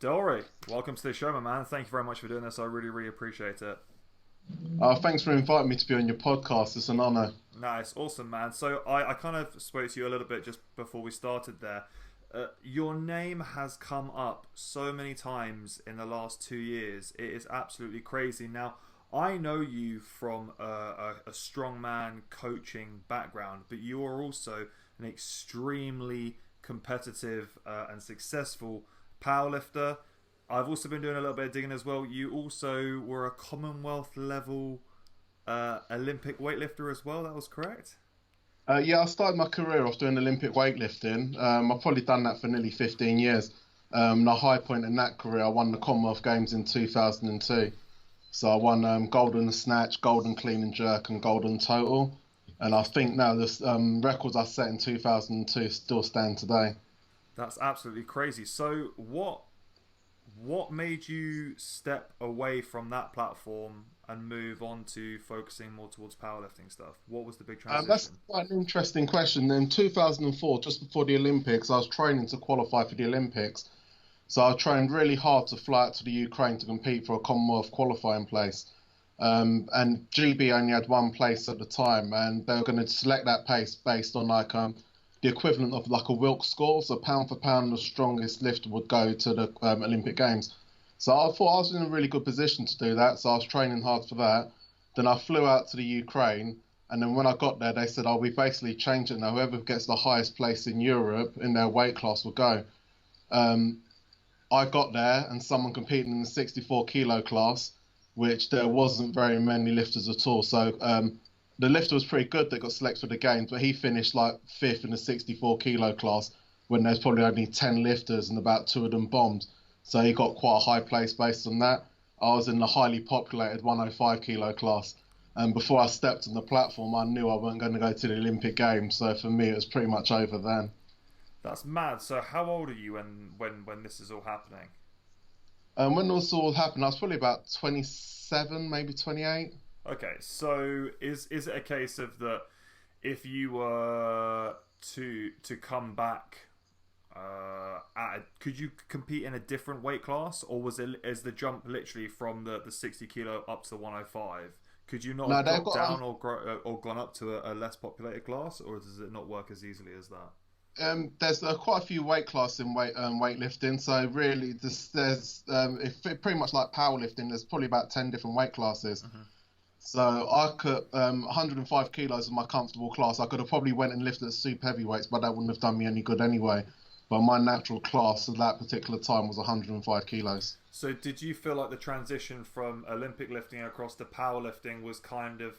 Delroy, welcome to the show, my man. Thank you very much for doing this. I really, really appreciate it. Thanks for inviting me to be on your podcast. It's an honour. Nice, awesome, man. So I kind of spoke to you a little bit just before we started there. Your name has come up so many times in the last 2 years. It is absolutely crazy. Now, I know you from a strongman coaching background, but you are also an extremely competitive and successful powerlifter. I've also been doing a little bit of digging as well. You also were a Commonwealth level Olympic weightlifter as well. That was correct? Yeah, I started my career off doing Olympic weightlifting. I've probably done that for nearly 15 years. The high point in that career, I won the Commonwealth Games in 2002. So I won golden snatch, golden clean and jerk, and golden total. And I think now the records I set in 2002 still stand today. That's absolutely crazy. So what made you step away from that platform and move on to focusing more towards powerlifting stuff? What was the big That's transition? quite an interesting question. In 2004, just before the Olympics, I was training to qualify for the Olympics. So I trained really hard to fly out to the Ukraine to compete for a Commonwealth qualifying place. And GB only had one place at the time, and they were going to select that place based on the equivalent of like a Wilks score. So pound for pound, the strongest lifter would go to the Olympic Games. So I thought I was in a really good position to do that. So I was training hard for that. Then I flew out to the Ukraine, and then when I got there, they said, "Oh, we basically changed it now. Whoever gets the highest place in Europe in their weight class will go." Um, I got there, and someone competing in the 64 kilo class, which there wasn't very many lifters at all. So the lifter was pretty good that got selected for the games, but he finished like fifth in the 64 kilo class when there's probably only 10 lifters and about two of them bombed. So he got quite a high place based on that. I was in the highly populated 105 kilo class. And before I stepped on the platform, I knew I wasn't going to go to the Olympic Games. So for me, it was pretty much over then. That's mad. So how old are you when this is all happening? When this all happened, I was probably about 27, maybe 28. Okay, so is it a case of that if you were to come back could you compete in a different weight class, or is the jump literally from the 60 kilo up to the 105? Could you not No, have they've dropped got down or gone up to a less populated class, or does it not work as easily as that? there's quite a few weight classes in weightlifting. So really, there's pretty much like powerlifting. There's probably about 10 different weight classes. Mm-hmm. So I could 105 kilos is my comfortable class. I could have probably went and lifted at super heavyweights, but that wouldn't have done me any good anyway. But my natural class at that particular time was 105 kilos. So did you feel like the transition from Olympic lifting across to powerlifting was kind of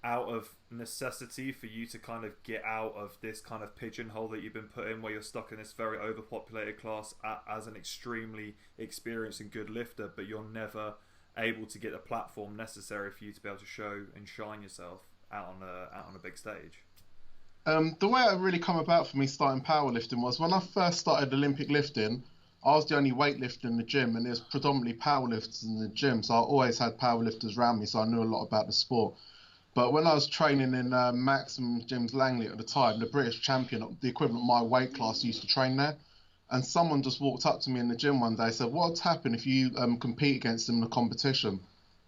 out of necessity for you to kind of get out of this kind of pigeonhole that you've been put in, where you're stuck in this very overpopulated class as an extremely experienced and good lifter, but you're never able to get the platform necessary for you to be able to show and shine yourself out on a big stage? The way it really come about for me starting powerlifting was when I first started Olympic lifting. I was the only weightlifter in the gym, and there's predominantly powerlifters in the gym. So I always had powerlifters around me, so I knew a lot about the sport. But when I was training in Maximum Gyms Langley at the time, the British champion, the equivalent of my weight class, used to train there. And someone just walked up to me in the gym one day and said, "What'd happen if you compete against him in a competition?"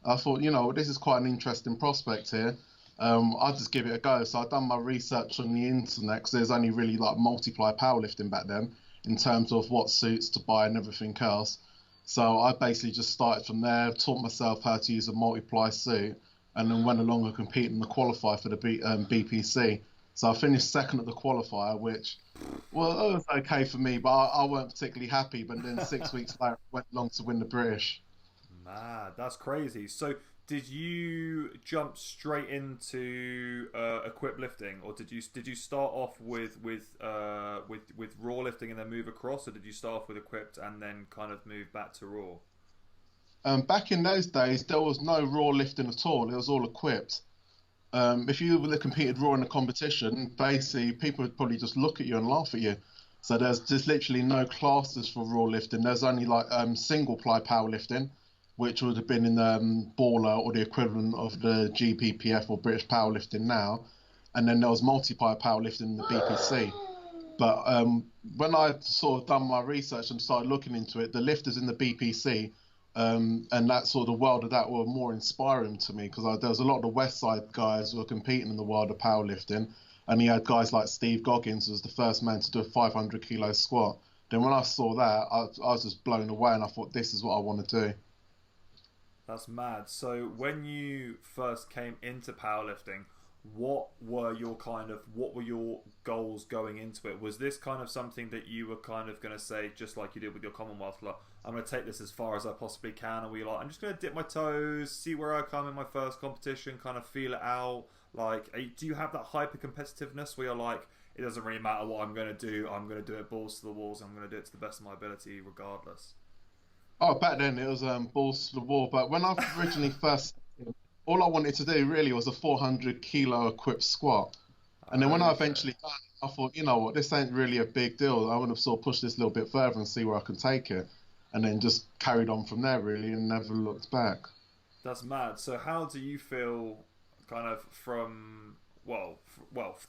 I thought, this is quite an interesting prospect here. I'll just give it a go. So I've done my research on the internet, because there's only really like multiply powerlifting back then in terms of what suits to buy and everything else. So I basically just started from there, taught myself how to use a multiply suit, and then went along and competed and qualify for the BPC. So I finished second at the qualifier, which, well, it was okay for me, but I weren't particularly happy. But then 6 weeks later, I went along to win the British. Mad, that's crazy. So, did you jump straight into equip lifting, or did you start off with raw lifting and then move across, or did you start off with equipped and then kind of move back to raw? Back in those days, there was no raw lifting at all. It was all equipped. If you would have competed raw in a competition, basically people would probably just look at you and laugh at you. So there's just literally no classes for raw lifting. There's only like single ply powerlifting, which would have been in the baller or the equivalent of the GPPF or British powerlifting now. And then there was multi-ply powerlifting in the BPC. But when I sort of done my research and started looking into it, the lifters in the BPC and that sort of world of that were more inspiring to me because there was a lot of the West Side guys who were competing in the world of powerlifting, and you had guys like Steve Goggins, who was the first man to do a 500 kilo squat. Then when I saw that, I was just blown away, and I thought, this is what I want to do. That's mad. So when you first came into powerlifting, what were your goals going into it? Was this kind of something that you were kind of going to say, just like you did with your Commonwealth, like, I'm going to take this as far as I possibly can, and were you like, I'm just going to dip my toes, see where I come in my first competition, kind of feel it out? Like, do you have that hyper competitiveness where you're like, it doesn't really matter what I'm going to do, I'm going to do it balls to the walls, I'm going to do it to the best of my ability regardless? Oh, back then it was balls to the wall. But when I originally first, all I wanted to do really was a 400 kilo equipped squat. And then when I Okay. eventually done it, I thought, you know what, this ain't really a big deal. I would have sort of pushed this a little bit further and see where I can take it. And then just carried on from there really and never looked back. That's mad. So how do you feel kind of from,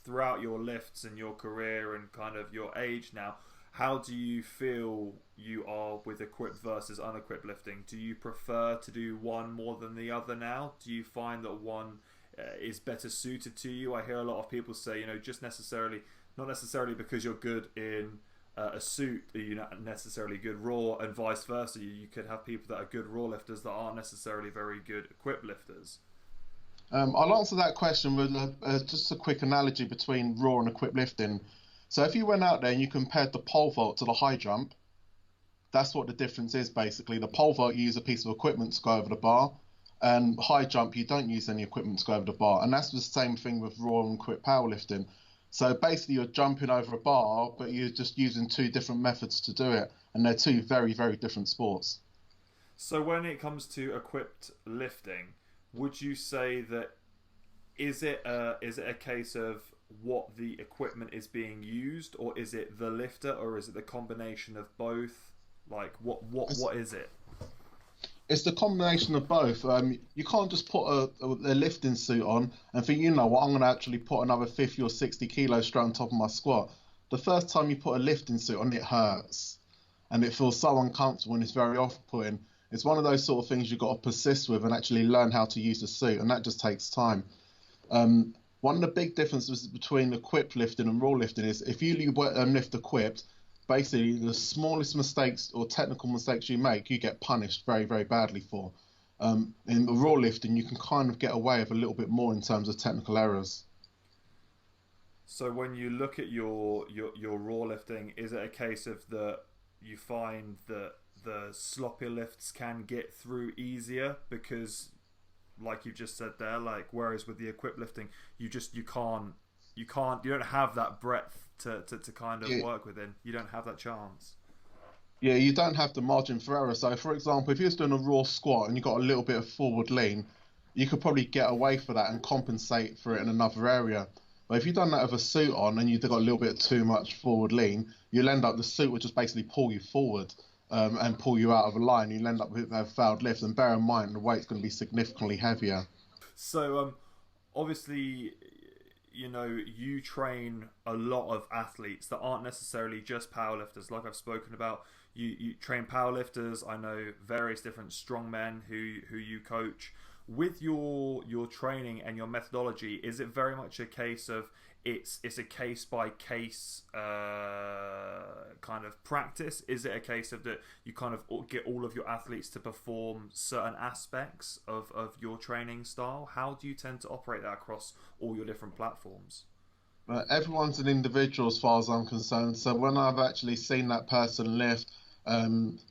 throughout your lifts and your career and kind of your age now, how do you feel you are with equipped versus unequipped lifting? Do you prefer to do one more than the other now? Do you find that one is better suited to you? I hear a lot of people say, not necessarily because you're good in a suit, you're not necessarily good raw, and vice versa. You could have people that are good raw lifters that aren't necessarily very good equipped lifters. I'll answer that question with just a quick analogy between raw and equipped lifting. So if you went out there and you compared the pole vault to the high jump, that's what the difference is basically. The pole vault, you use a piece of equipment to go over the bar, and high jump, you don't use any equipment to go over the bar. And that's the same thing with raw and equipped powerlifting. So basically, you're jumping over a bar, but you're just using two different methods to do it, and they're two very, very different sports. So when it comes to equipped lifting, would you say that is it a case of what the equipment is being used, or is it the lifter, or is it the combination of both? Like, what is it? It's the combination of both. You can't just put a lifting suit on and think, you know what, I'm going to actually put another 50 or 60 kilos straight on top of my squat. The first time you put a lifting suit on, it hurts and it feels so uncomfortable and it's very off-putting. It's one of those sort of things you've got to persist with and actually learn how to use the suit, and that just takes time. One of the big differences between equipped lifting and raw lifting is if you lift equipped, basically the smallest mistakes or technical mistakes you make, you get punished very, very badly for. In the raw lifting, you can kind of get away with a little bit more in terms of technical errors. So when you look at your raw lifting, is it a case of that you find that the sloppy lifts can get through easier because, like you just said there, like, whereas with the equipped lifting, you don't have that breadth to kind of Yeah, work within. You don't have that chance. yeah, you don't have the margin for error. So, for example, if you're doing a raw squat and you've got a little bit of forward lean, you could probably get away for that and compensate for it in another area. But if you've done that with a suit on and you've got a little bit too much forward lean, you'll end up the suit will just basically pull you forward and pull you out of a line. You'll end up with a failed lift. And bear in mind, the weight's going to be significantly heavier. So obviously, you train a lot of athletes that aren't necessarily just powerlifters. Like I've spoken about, you train powerlifters. I know various different strongmen who you coach. With your training and your methodology, is it very much a case of it's a case by case kind of practice? Is it a case of that you kind of get all of your athletes to perform certain aspects of your training style? How do you tend to operate that across all your different platforms? Everyone's an individual as far as I'm concerned. So when I've actually seen that person lift,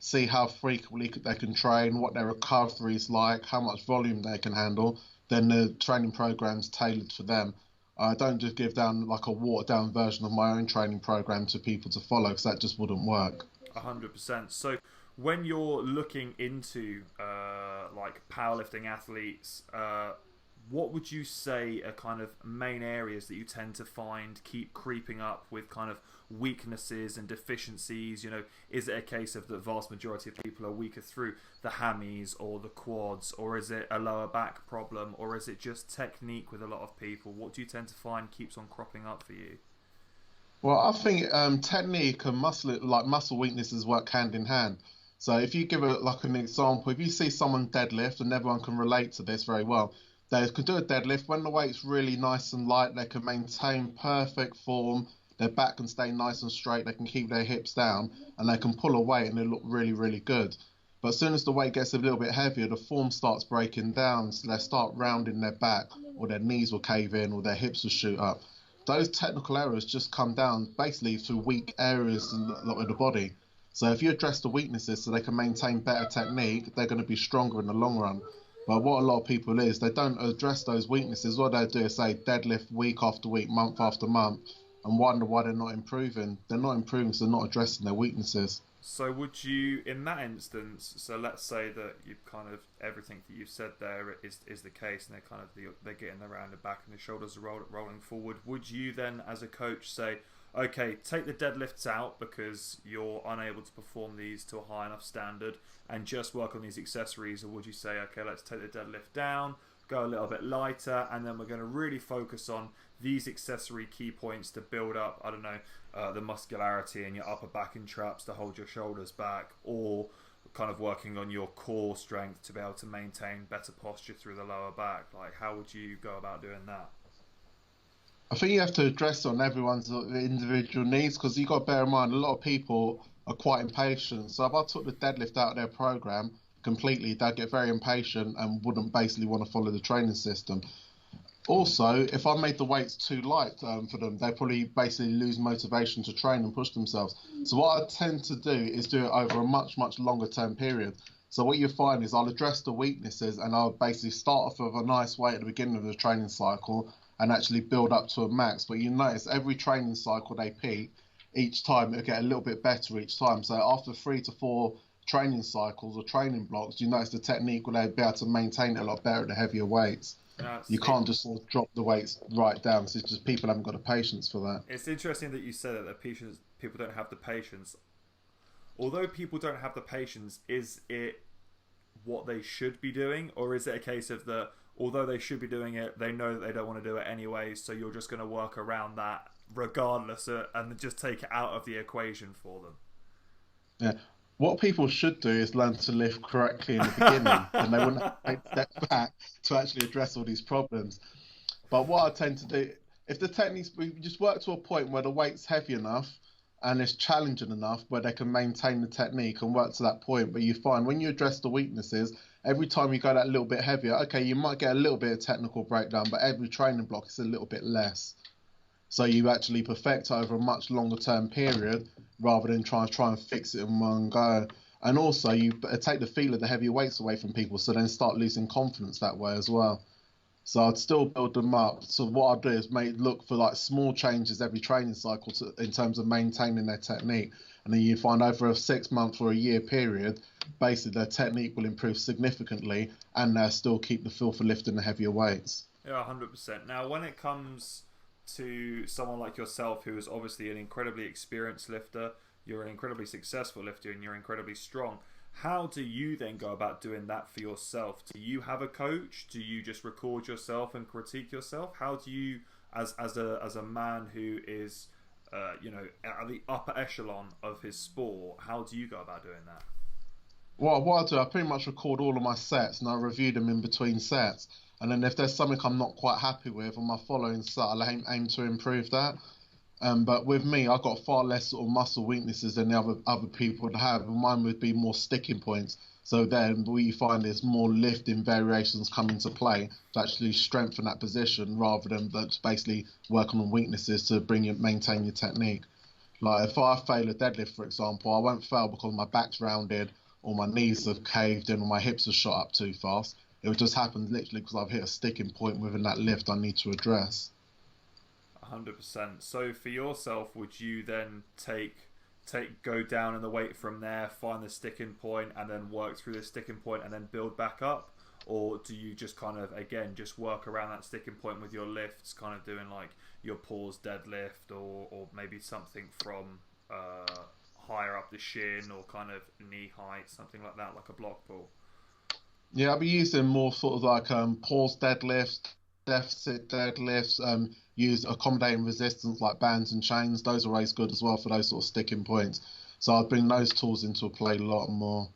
see how frequently they can train, what their recovery is like, how much volume they can handle, then the training program's tailored for them. I don't just give down like a watered down version of my own training program to people to follow because that just wouldn't work. 100%. So when you're looking into like powerlifting athletes, what would you say are kind of main areas that you tend to find keep creeping up with kind of weaknesses and deficiencies? Is it a case of the vast majority of people are weaker through the hammies or the quads, or is it a lower back problem, or is it just technique with a lot of people? What do you tend to find keeps on cropping up for you? Well, I think technique and muscle weaknesses work hand in hand. So if you give it like an example, if you see someone deadlift, and everyone can relate to this very well, they can do a deadlift when the weight's really nice and light. They can maintain perfect form. Their back can stay nice and straight. They can keep their hips down, and they can pull a weight, and they look really, really good. But as soon as the weight gets a little bit heavier, the form starts breaking down. So they start rounding their back, or their knees will cave in, or their hips will shoot up. Those technical errors just come down basically through weak areas of the body. So if you address the weaknesses so they can maintain better technique, they're going to be stronger in the long run. But what a lot of people is, they don't address those weaknesses. What they do is say deadlift week after week, month after month, and wonder why they're not improving. They're not improving because they're not addressing their weaknesses. So would you, in that instance, so let's say that you've kind of everything that you've said there is the case, and they're getting around the back and the shoulders are rolling forward. Would you then, as a coach, say, okay, take the deadlifts out because you're unable to perform these to a high enough standard, and just work on these accessories, or would you say, okay, let's take the deadlift down, go a little bit lighter, and then we're going to really focus on these accessory key points to build up, I don't know, the muscularity in your upper back and traps to hold your shoulders back, or kind of working on your core strength to be able to maintain better posture through the lower back? Like, how would you go about doing that? I think you have to address on everyone's individual needs because you've got to bear in mind a lot of people are quite impatient. So if I took the deadlift out of their program completely, they'd get very impatient and wouldn't basically want to follow the training system. Also, if I made the weights too light for them, they probably basically lose motivation to train and push themselves. So what I tend to do is do it over a much, much longer term period. So what you find is I'll address the weaknesses and I'll basically start off with a nice weight at the beginning of the training cycle and actually build up to a max. But you notice every training cycle they peak, each time it'll get a little bit better each time. So after 3 to 4 training cycles or training blocks, you notice the technique will be able to maintain it a lot better at the heavier weights. You can't just sort of drop the weights right down. So it's just people haven't got the patience for that. It's interesting that you said that people don't have the patience. Although people don't have the patience, is it what they should be doing, or is it a case of that although they should be doing it, they know that they don't want to do it anyway, so you're just going to work around that regardless and just take it out of the equation for them? Yeah. What people should do is learn to lift correctly in the beginning, and they wouldn't have to take steps back to actually address all these problems. But what I tend to do, if the techniques, we just work to a point where the weight's heavy enough and it's challenging enough where they can maintain the technique and work to that point. But you find when you address the weaknesses, every time you go that little bit heavier, okay, you might get a little bit of technical breakdown, but every training block is a little bit less. So you actually perfect over a much longer term period rather than try and fix it in one go. And also you take the feel of the heavier weights away from people, so then start losing confidence that way as well. So I'd still build them up. So what I'd do is look for like small changes every training cycle in terms of maintaining their technique. And then you find over a 6 month or a year period, basically their technique will improve significantly and they'll still keep the feel for lifting the heavier weights. Yeah, 100%. Now, when it comes to someone like yourself, who is obviously an incredibly experienced lifter, you're an incredibly successful lifter, and you're incredibly strong, how do you then go about doing that for yourself? Do you have a coach? Do you just record yourself and critique yourself? How do you, as a man who is, at the upper echelon of his sport, how do you go about doing that? Well, what I do, I pretty much record all of my sets and I review them in between sets. And then if there's something I'm not quite happy with on my following set, I'll aim to improve that. But with me, I've got far less sort of muscle weaknesses than the other people would have. And mine would be more sticking points. So then what you find is more lifting variations come into play to actually strengthen that position rather than basically working on weaknesses to maintain your technique. Like if I fail a deadlift, for example, I won't fail because my back's rounded or my knees have caved in or my hips have shot up too fast. It would just happen literally because I've hit a sticking point within that lift I need to address. 100%. So for yourself, would you then go down in the weight from there, find the sticking point, and then work through the sticking point and then build back up? Or do you just kind of, again, just work around that sticking point with your lifts, kind of doing like your pause deadlift or maybe something from higher up the shin or kind of knee height, something like that, like a block pull? Yeah, I'll be using more sort of like pause deadlift deficit deadlifts, use accommodating resistance like bands and chains. Those are always good as well for those sort of sticking points. So I'd bring those tools into play a lot more.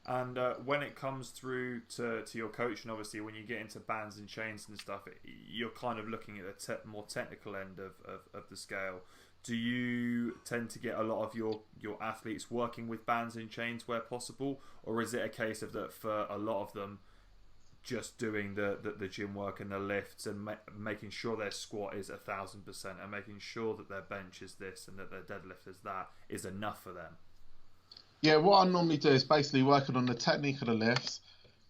And when it comes through to your coaching, obviously, when you get into bands and chains and stuff, you're kind of looking at the more technical end of the scale. Do you tend to get a lot of your athletes working with bands and chains where possible? Or is it a case of that for a lot of them, just doing the gym work and the lifts and making sure their squat is 1,000% and making sure that their bench is this and that their deadlift is that is enough for them? Yeah, what I normally do is basically working on the technique of the lifts,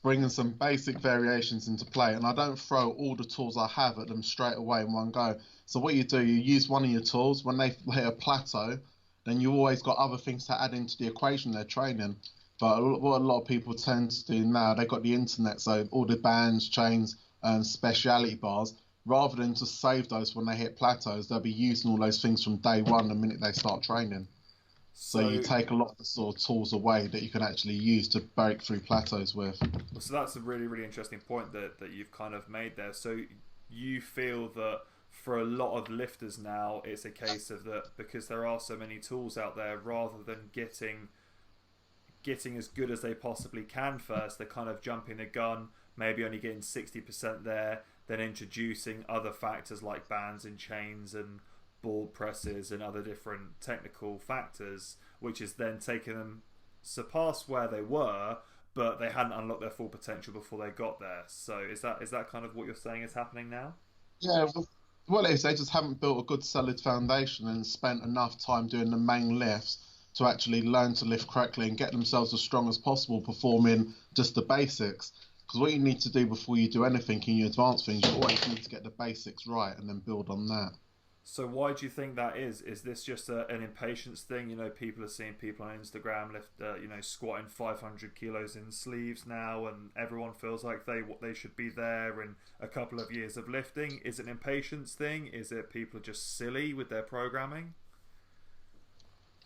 bringing some basic variations into play, and I don't throw all the tools I have at them straight away in one go. So what you do, you use one of your tools. When they hit a plateau, then you always got other things to add into the equation they're training. But what a lot of people tend to do now, they've got the internet, so all the bands, chains, and speciality bars, rather than to save those when they hit plateaus, they'll be using all those things from day one the minute they start training. So you So take a lot of the sort of tools away that you can actually use to break through plateaus with. So that's a really, really interesting point that you've kind of made there. So you feel that for a lot of lifters now, it's a case of that because there are so many tools out there, rather than getting as good as they possibly can first, they're kind of jumping the gun, maybe only getting 60% there, then introducing other factors like bands and chains and board presses and other different technical factors, which is then taking them surpass where they were, but they hadn't unlocked their full potential before they got there. So is that kind of what you're saying is happening now? Yeah, well, it is. They just haven't built a good solid foundation and spent enough time doing the main lifts to actually learn to lift correctly and get themselves as strong as possible performing just the basics. Because what you need to do before you do anything in your advanced things, you always need to get the basics right and then build on that. So why do you think that is? Is this just an impatience thing? You know, people are seeing people on Instagram lift, squatting 500 kilos in sleeves now, and everyone feels like they should be there in a couple of years of lifting. Is it an impatience thing? Is it people are just silly with their programming?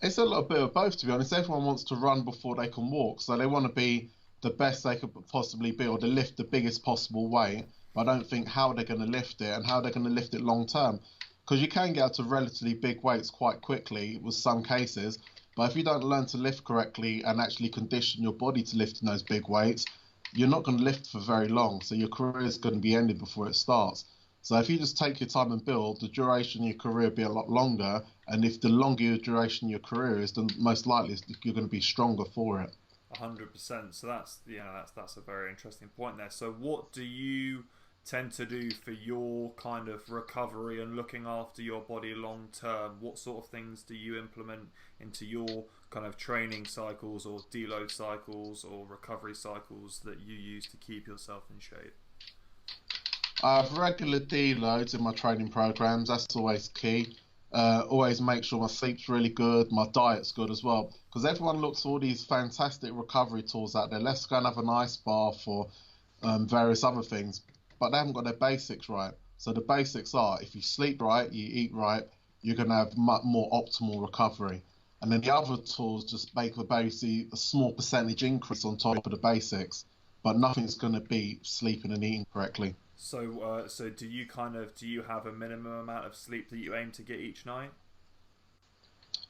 It's a little bit of both, to be honest. Everyone wants to run before they can walk, so they want to be the best they could possibly be, or to lift the biggest possible weight. But I don't think how they're going to lift it and how they're going to lift it long term. Because you can get up to relatively big weights quite quickly with some cases, but if you don't learn to lift correctly and actually condition your body to lift in those big weights, you're not going to lift for very long. So your career is going to be ended before it starts. So if you just take your time and build, the duration of your career will be a lot longer. And if the longer your duration of your career is, then most likely you're going to be stronger for it. 100%. So that's a very interesting point there. So what do you tend to do for your kind of recovery and looking after your body long term? What sort of things do you implement into your kind of training cycles or deload cycles or recovery cycles that you use to keep yourself in shape? I have regular deloads in my training programs. That's always key. Always make sure my sleep's really good, my diet's good as well. Because everyone looks at all these fantastic recovery tools out there. Let's go and have an ice bath or various other things, but they haven't got their basics right. So the basics are, if you sleep right, you eat right, you're going to have much more optimal recovery. And then the other tools just make basically a small percentage increase on top of the basics, but nothing's going to beat sleeping and eating correctly. So do you have a minimum amount of sleep that you aim to get each night?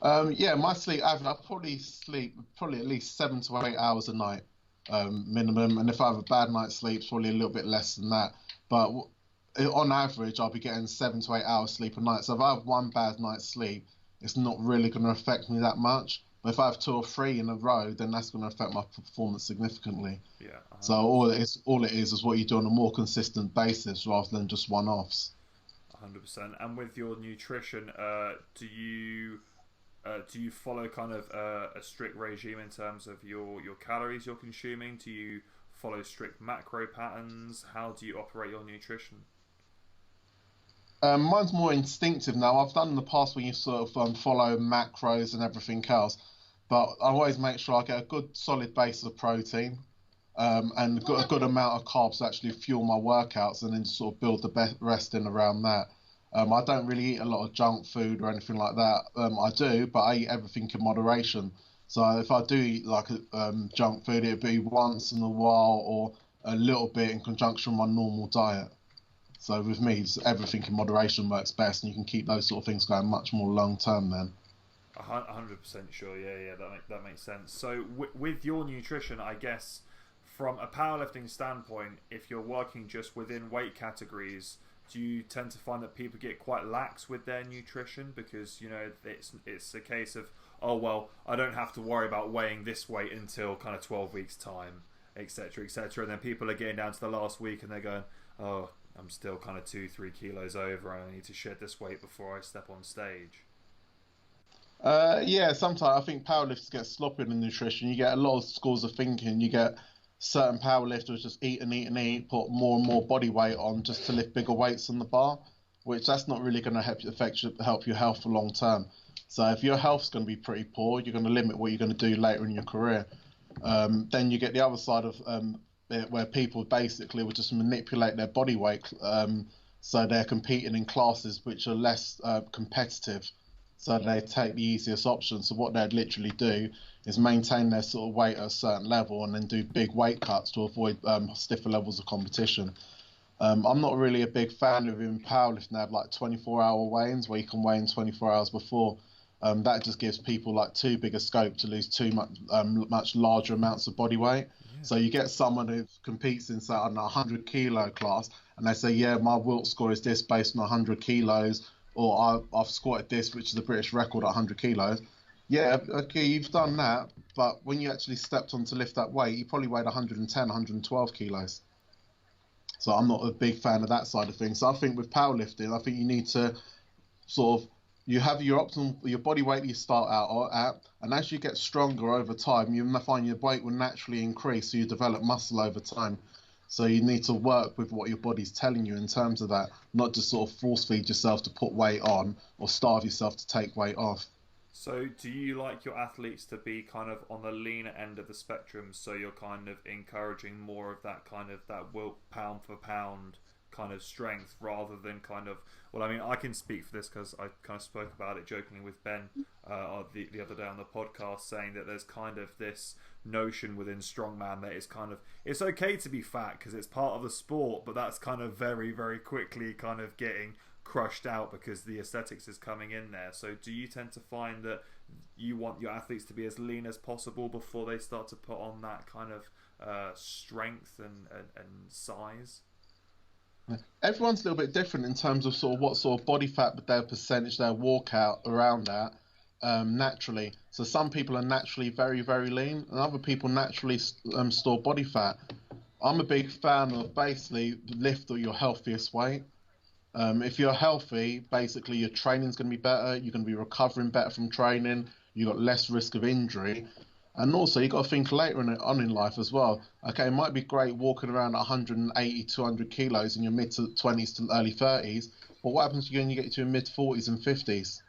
Yeah, my sleep average, I probably sleep probably at least 7 to 8 hours a night, minimum. And if I have a bad night's sleep, it's probably a little bit less than that. But on average, I'll be getting 7 to 8 hours sleep a night. So if I have one bad night's sleep, it's not really going to affect me that much. But if I have two or three in a row, then that's going to affect my performance significantly. Yeah, So all it is what you do on a more consistent basis rather than just one-offs. 100%. And with your nutrition, do you follow kind of a strict regime in terms of your calories you're consuming? Do you follow strict macro patterns? How do you operate your nutrition? Mine's more instinctive now. I've done in the past when you sort of follow macros and everything else, but I always make sure I get a good solid base of protein, and a good amount of carbs to actually fuel my workouts, and then just sort of build the rest in around that. I don't really eat a lot of junk food or anything like that. I do, but I eat everything in moderation. So if I do eat like junk food, it'd be once in a while or a little bit in conjunction with my normal diet. So with me, everything in moderation works best, and you can keep those sort of things going much more long term then. 100% sure. Yeah, that makes sense. So with your nutrition, I guess from a powerlifting standpoint, if you're working just within weight categories, do you tend to find that people get quite lax with their nutrition because it's a case of, oh well, I don't have to worry about weighing this weight until kind of 12 weeks time, etc., etc., and then people are getting down to the last week and they're going, oh, I'm still kind of 2-3 kilos over, and I need to shed this weight before I step on stage. Yeah, sometimes I think powerlifters get sloppy in the nutrition. You get a lot of schools of thinking. You get certain powerlifters just eat and eat and eat, put more and more body weight on just to lift bigger weights on the bar, which that's not really going to help your health for long term. So if your health's going to be pretty poor, you're going to limit what you're going to do later in your career. Then you get the other side of where people basically will just manipulate their body weight, so they're competing in classes which are less competitive. So they take the easiest option. So what they'd literally do is maintain their sort of weight at a certain level and then do big weight cuts to avoid stiffer levels of competition. I'm not really a big fan of in powerlifting. They have like 24-hour weigh-ins where you can weigh in 24 hours before. That just gives people like too big a scope to lose too much larger amounts of body weight. Yeah. So you get someone who competes in, say, I don't know, 100 kilo class, and they say, yeah, my Wilt score is this based on 100 kilos, or I've squatted this, which is the British record at 100 kilos. Yeah, okay, you've done that, but when you actually stepped on to lift that weight, you probably weighed 110, 112 kilos. So I'm not a big fan of that side of things. So I think with powerlifting, I think you need to sort of, you have your optimal, your body weight you start out at, and as you get stronger over time, you find your weight will naturally increase, so you develop muscle over time. So you need to work with what your body's telling you in terms of that, not just sort of force feed yourself to put weight on or starve yourself to take weight off. So do you like your athletes to be kind of on the leaner end of the spectrum, so you're kind of encouraging more of that kind of that Wilt pound for pound kind of strength rather than kind of, well, I mean, I can speak for this because I kind of spoke about it jokingly with Ben the other day on the podcast, saying that there's kind of this notion within strongman that it's kind of, it's okay to be fat because it's part of the sport, but that's kind of very, very quickly kind of getting crushed out because the aesthetics is coming in there. So do you tend to find that you want your athletes to be as lean as possible before they start to put on that kind of strength and size? Everyone's a little bit different in terms of sort of what sort of body fat their percentage their walkout around that naturally. So some people are naturally very, very lean, and other people naturally store body fat. I'm a big fan of basically lift at your healthiest weight. If you're healthy, basically your training's going to be better. You're going to be recovering better from training. You've got less risk of injury. And also, you've got to think later on in life as well. Okay, it might be great walking around 180, 200 kilos in your mid to 20s to early 30s, but what happens when you get to your mid 40s and 50s?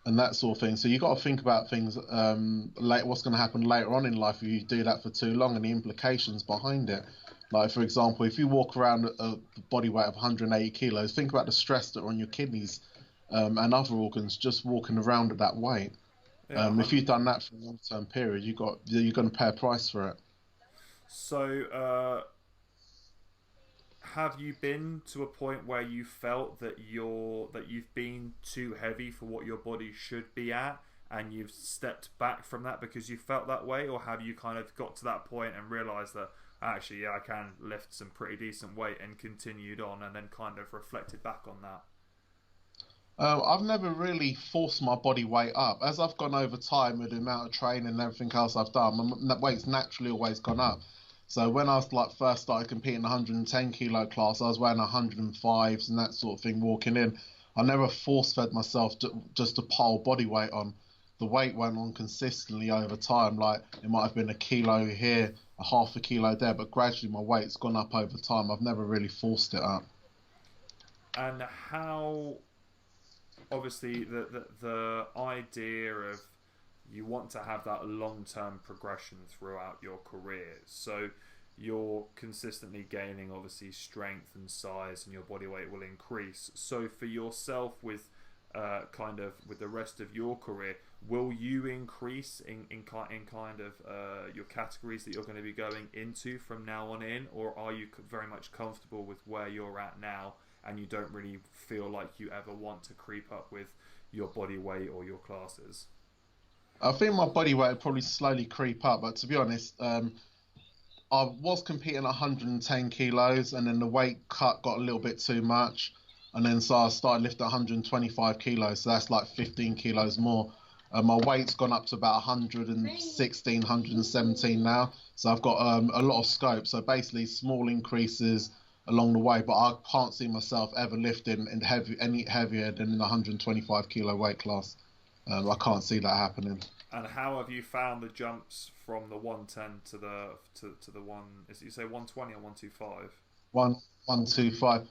And that sort of thing. So you've got to think about things, what's going to happen later on in life if you do that for too long and the implications behind it. Like, for example, if you walk around a body weight of 180 kilos, think about the stress that are on your kidneys and other organs just walking around at that weight. Yeah, If you've done that for a long-term period, you're going to pay a price for it. So, have you been to a point where you felt that you've been too heavy for what your body should be at, and you've stepped back from that because you felt that way, or have you kind of got to that point and realised that actually, yeah, I can lift some pretty decent weight and continued on, and then kind of reflected back on that? I've never really forced my body weight up. As I've gone over time with the amount of training and everything else I've done, my weight's naturally always gone up. So when I was like first started competing in the 110 kilo class, I was weighing 105s and that sort of thing walking in. I never force fed myself just to pile body weight on. The weight went on consistently over time. Like it might have been a kilo here, a half a kilo there, but gradually my weight's gone up over time. I've never really forced it up. And how, obviously, the idea of you want to have that long-term progression throughout your career. So you're consistently gaining, obviously, strength and size, and your body weight will increase. So for yourself, with kind of with the rest of your career, will you increase in kind of your categories that you're going to be going into from now on in, or are you very much comfortable with where you're at now and you don't really feel like you ever want to creep up with your body weight or your classes? I think my body weight would probably slowly creep up, but to be honest, I was competing at 110 kilos, and then the weight cut got a little bit too much, and then so I started lifting 125 kilos, so that's like 15 kilos more. My weight's gone up to about 116, 117 now, so I've got a lot of scope. So basically, small increases along the way, but I can't see myself ever lifting any heavier than in the 125 kilo weight class. I can't see that happening. And how have you found the jumps from the 110 to the one? Is it, you say 120 or 125? 125.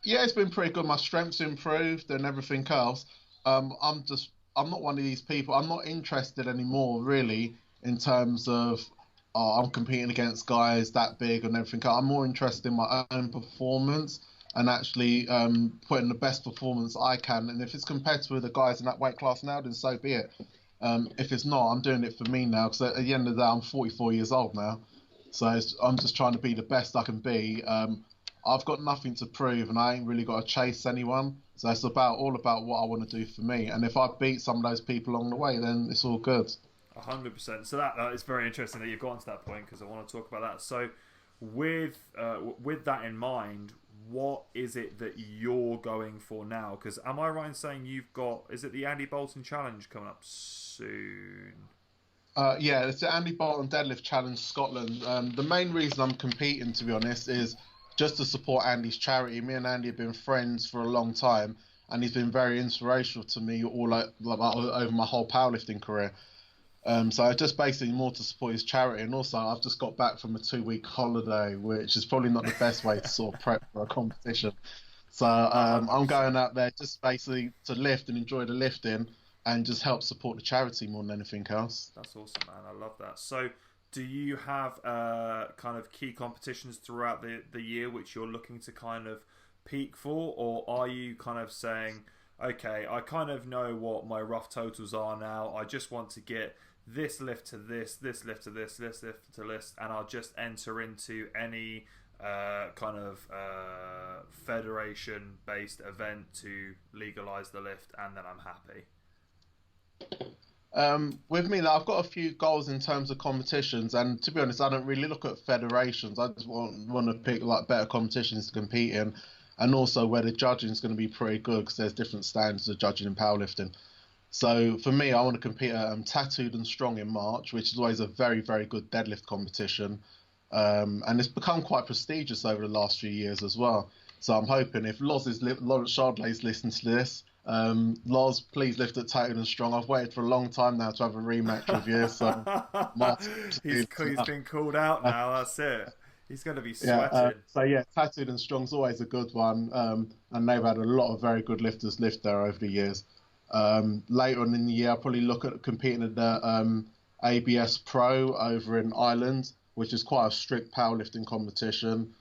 Yeah, it's been pretty good. My strength's improved and everything else. I'm not one of these people. I'm not interested anymore, really, in terms of I'm competing against guys that big and everything. I'm more interested in my own performance and actually putting the best performance I can. And if it's competitive with the guys in that weight class now, then so be it. If it's not, I'm doing it for me now, because at the end of the day, I'm 44 years old now. So I'm just trying to be the best I can be. I've got nothing to prove, and I ain't really got to chase anyone. So it's all about what I want to do for me. And if I beat some of those people along the way, then it's all good. 100%. So that is very interesting that you've gotten to that point, because I want to talk about that. So with that in mind, what is it that you're going for now? Because am I right in saying you've got, is it the Andy Bolton Challenge coming up soon? Yeah, it's the Andy Bolton Deadlift Challenge Scotland. The main reason I'm competing, to be honest, is just to support Andy's charity. Me and Andy have been friends for a long time, and he's been very inspirational to me over my whole powerlifting career. So just basically more to support his charity, and also I've just got back from a 2-week holiday, which is probably not the best way to sort of prep for a competition. So I'm going out there just basically to lift and enjoy the lifting, and just help support the charity more than anything else. That's awesome, man. I love that. So do you have kind of key competitions throughout the year which you're looking to kind of peak for, or are you kind of saying, okay, I kind of know what my rough totals are now, I just want to get this lift to this lift to this lift to this, and I'll just enter into any kind of federation based event to legalize the lift, and then I'm happy? With me, I've got a few goals in terms of competitions, and to be honest, I don't really look at federations. I just want to pick like better competitions to compete in, and also where the judging is going to be pretty good, because there's different standards of judging in powerlifting. So for me, I want to compete at Tattooed and Strong in March, which is always a very, very good deadlift competition. And it's become quite prestigious over the last few years as well. So I'm hoping if Lawrence Chardley's listening to this, Loz, please lift at Tattooed and Strong. I've waited for a long time now to have a rematch with you. So he's been called out now, that's it. He's going to be sweating. Tattooed and Strong's always a good one. And they've had a lot of very good lifters lift there over the years. Later on in the year, I'll probably look at competing at the ABS Pro over in Ireland, which is quite a strict powerlifting competition.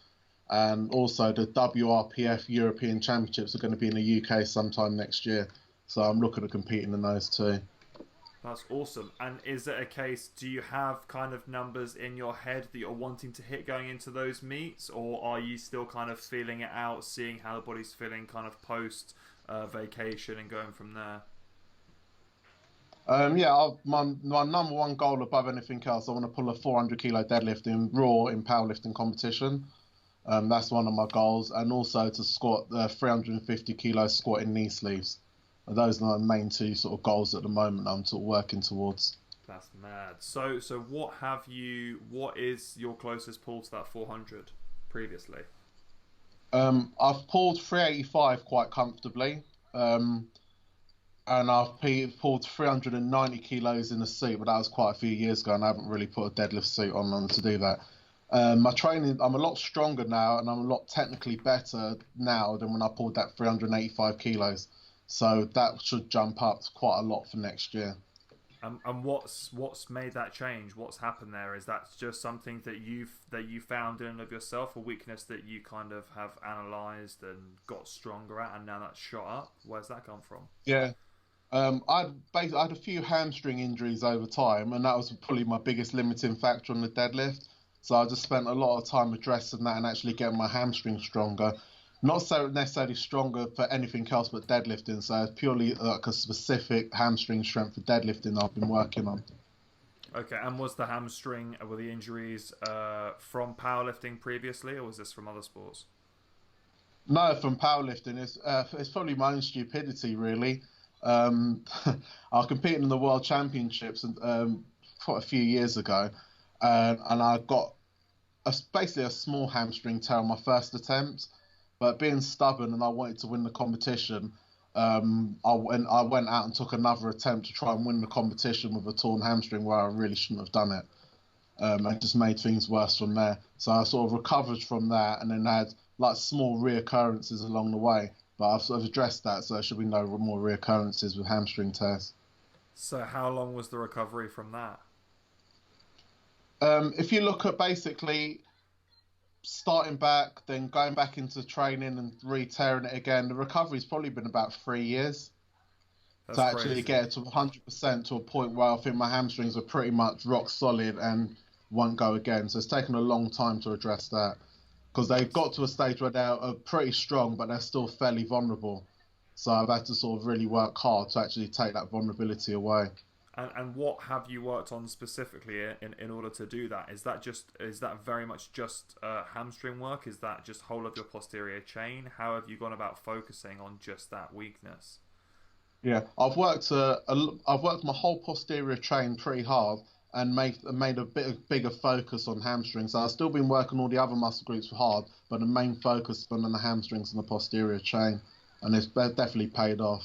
And also the WRPF European Championships are going to be in the UK sometime next year. So I'm looking at competing in those too. That's awesome. And is it a case, do you have kind of numbers in your head that you're wanting to hit going into those meets? Or are you still kind of feeling it out, seeing how the body's feeling kind of post vacation and going from there? My number one goal above anything else, I want to pull a 400 kilo deadlift in raw in powerlifting competition. That's one of my goals, and also to squat 350 kilo squat in knee sleeves. Those are my main two sort of goals at the moment I'm sort of working towards. That's mad. So what is your closest pull to that 400 previously? I've pulled 385 quite comfortably, and I've pulled 390 kilos in a suit, but that was quite a few years ago, and I haven't really put a deadlift suit on to do that. My training, I'm a lot stronger now, and I'm a lot technically better now than when I pulled that 385 kilos. So that should jump up quite a lot for next year. And what's made that change? What's happened there? Is that just something that you found in and of yourself, a weakness that you kind of have analysed and got stronger at, and now that's shot up? Where's that come from? Yeah. I had a few hamstring injuries over time, and that was probably my biggest limiting factor on the deadlift. So I just spent a lot of time addressing that and actually getting my hamstring stronger. Not so necessarily stronger for anything else but deadlifting. So it's purely like a specific hamstring strength for deadlifting I've been working on. Okay, and was the hamstring, were the injuries from powerlifting previously, or was this from other sports? No, from powerlifting, it's probably my own stupidity, really. I was competing in the World Championships quite a few years ago, and I got basically a small hamstring tear on my first attempt. But being stubborn and I wanted to win the competition, I went out and took another attempt to try and win the competition with a torn hamstring where I really shouldn't have done it. And just made things worse from there. So I sort of recovered from that and then had like small reoccurrences along the way. But I've sort of addressed that, so there should be no more reoccurrences with hamstring tears. So how long was the recovery from that? If you look at basically starting back, then going back into training and re-tearing it again, the recovery's probably been about 3 years to That's actually crazy. get it to 100% to a point where I think my hamstrings are pretty much rock solid and won't go again. So it's taken a long time to address that because they've That's got to a stage where they're pretty strong, but they're still fairly vulnerable. So I've had to sort of really work hard to actually take that vulnerability away. and what have you worked on specifically in order to do that? Is that very much just hamstring work? Is that just whole of your posterior chain? How have you gone about focusing on just that weakness? Yeah, I've worked my whole posterior chain pretty hard and made a bit bigger focus on hamstrings. So I've still been working all the other muscle groups hard, but the main focus has been on the hamstrings and the posterior chain, and it's definitely paid off.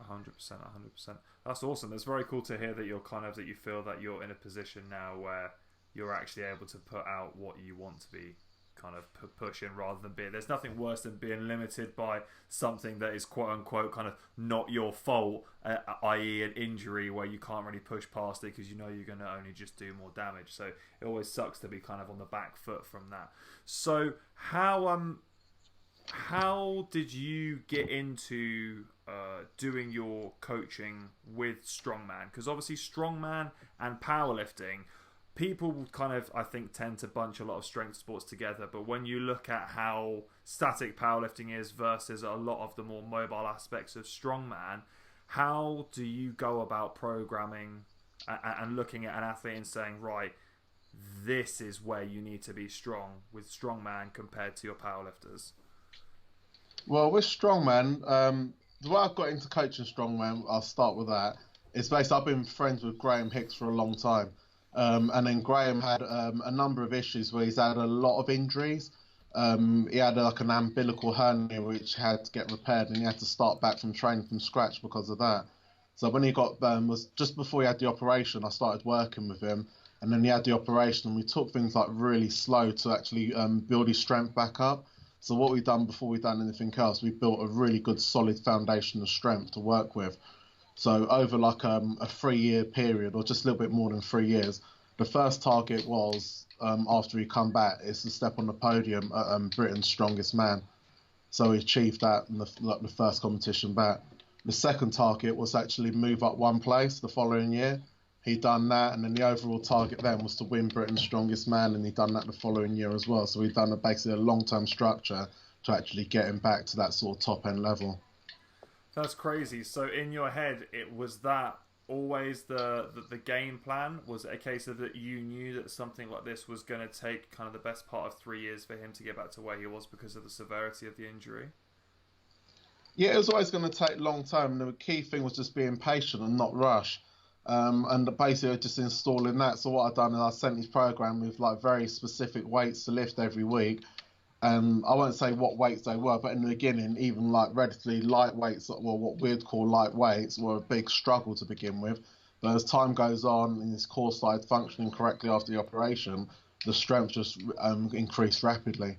100%, 100%. That's awesome. It's very cool to hear that that you feel that you're in a position now where you're actually able to put out what you want to be kind of pushing rather than being. There's nothing worse than being limited by something that is quote unquote kind of not your fault, i.e., an injury where you can't really push past it because you know you're going to only just do more damage. So it always sucks to be kind of on the back foot from that. So how did you get into doing your coaching with strongman? Because obviously strongman and powerlifting, people kind of, I think, tend to bunch a lot of strength sports together. But when you look at how static powerlifting is versus a lot of the more mobile aspects of strongman, how do you go about programming and looking at an athlete and saying, right, this is where you need to be strong with strongman compared to your powerlifters? Well, with strongman, the way I've got into coaching strongman, I'll start with that. It's basically I've been friends with Graham Hicks for a long time. And then Graham had a number of issues where he's had a lot of injuries. He had like an umbilical hernia which had to get repaired, and he had to start back from training from scratch because of that. So when he got was just before he had the operation, I started working with him, and then he had the operation, and we took things like really slow to actually build his strength back up. So what we've done before we've done anything else, we built a really good solid foundation of strength to work with. So over like a 3 year period, or just a little bit more than 3 years, the first target was after he come back is to step on the podium at Britain's Strongest Man. So he achieved that in the first competition back. The second target was actually move up one place the following year. He done that, and then the overall target then was to win Britain's Strongest Man, and he done that the following year as well. So we've done basically a long-term structure to actually get him back to that sort of top-end level. That's crazy. So in your head, it was that always the game plan? Was it a case of that you knew that something like this was going to take kind of the best part of 3 years for him to get back to where he was because of the severity of the injury? Yeah, it was always going to take a long time. The key thing was just being patient and not rush. And basically just installing that. So what I've done is I sent his program with like very specific weights to lift every week. And I won't say what weights they were, but in the beginning, even like relatively light weights, well, what we'd call light weights, were a big struggle to begin with. But as time goes on and his core started functioning correctly after the operation, the strength just increased rapidly.